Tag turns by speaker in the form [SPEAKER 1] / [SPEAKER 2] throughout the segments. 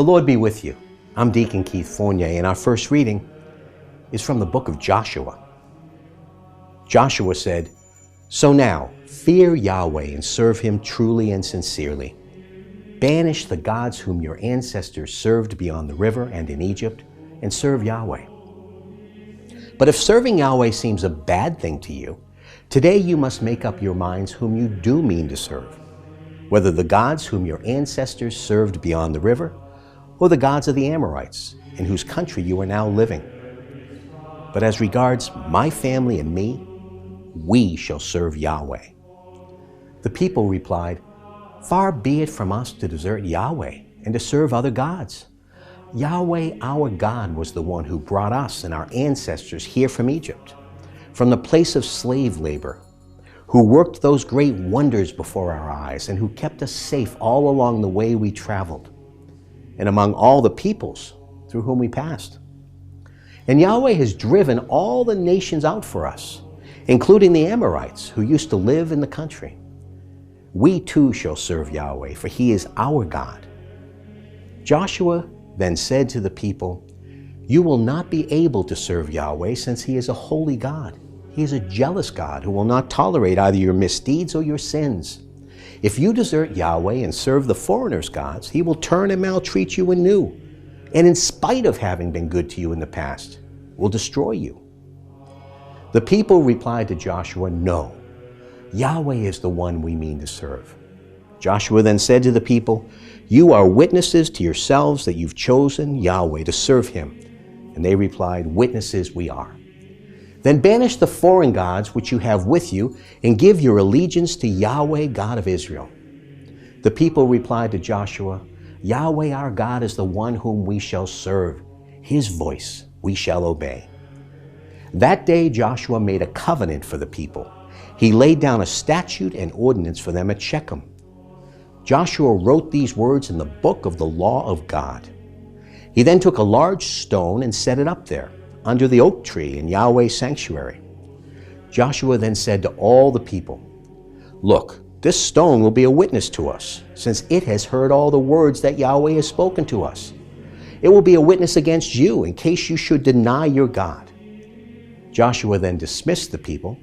[SPEAKER 1] The Lord be with you. I'm Deacon Keith Fournier, and our first reading is from the book of Joshua. Joshua said, "So now, fear Yahweh and serve him truly and sincerely. Banish the gods whom your ancestors served beyond the river and in Egypt, and serve Yahweh. But if serving Yahweh seems a bad thing to you, today you must make up your minds whom you do mean to serve, whether the gods whom your ancestors served beyond the river, or the gods of the Amorites, in whose country you are now living. But as regards my family and me, we shall serve Yahweh." The people replied, "Far be it from us to desert Yahweh and to serve other gods. Yahweh our God was the one who brought us and our ancestors here from Egypt, from the place of slave labor, who worked those great wonders before our eyes and who kept us safe all along the way we traveled, and among all the peoples through whom we passed. And Yahweh has driven all the nations out for us, including the Amorites who used to live in the country. We too shall serve Yahweh, for he is our God." Joshua then said to the people, "You will not be able to serve Yahweh, since he is a holy God. He is a jealous God who will not tolerate either your misdeeds or your sins. If you desert Yahweh and serve the foreigners' gods, he will turn and maltreat you anew, and in spite of having been good to you in the past, will destroy you." The people replied to Joshua, "No, Yahweh is the one we mean to serve." Joshua then said to the people, "You are witnesses to yourselves that you've chosen Yahweh to serve him." And they replied, "Witnesses we are." "Then banish the foreign gods which you have with you, and give your allegiance to Yahweh, God of Israel." The people replied to Joshua, "Yahweh our God is the one whom we shall serve. His voice we shall obey." That day Joshua made a covenant for the people. He laid down a statute and ordinance for them at Shechem. Joshua wrote these words in the book of the law of God. He then took a large stone and set it up there, under the oak tree in Yahweh's sanctuary. Joshua then said to all the people, "Look, this stone will be a witness to us, since it has heard all the words that Yahweh has spoken to us. It will be a witness against you in case you should deny your God." Joshua then dismissed the people,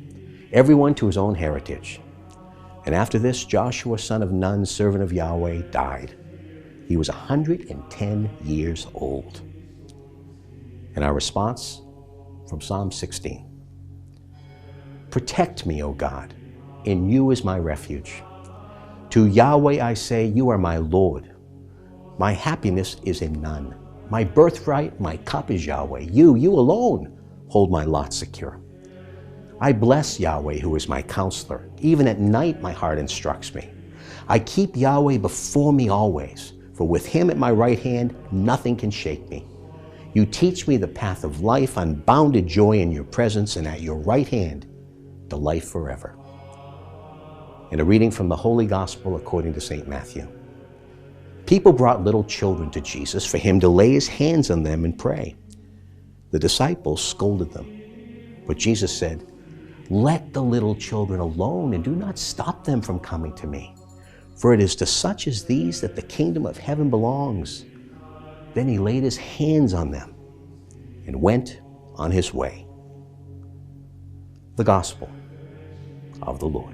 [SPEAKER 1] everyone to his own heritage. And after this, Joshua, son of Nun, servant of Yahweh, died. He was 110 years old. And our response from Psalm 16. "Protect me, O God, in you is my refuge. To Yahweh I say, you are my Lord. My happiness is in none. My birthright, my cup is Yahweh. You alone hold my lot secure. I bless Yahweh, who is my counselor. Even at night my heart instructs me. I keep Yahweh before me always, for with him at my right hand nothing can shake me. You teach me the path of life, unbounded joy in your presence, and at your right hand, delight forever." And a reading from the Holy Gospel according to St. Matthew. People brought little children to Jesus for him to lay his hands on them and pray. The disciples scolded them. But Jesus said, "Let the little children alone and do not stop them from coming to me. For it is to such as these that the kingdom of heaven belongs." Then he laid his hands on them and went on his way. The Gospel of the Lord.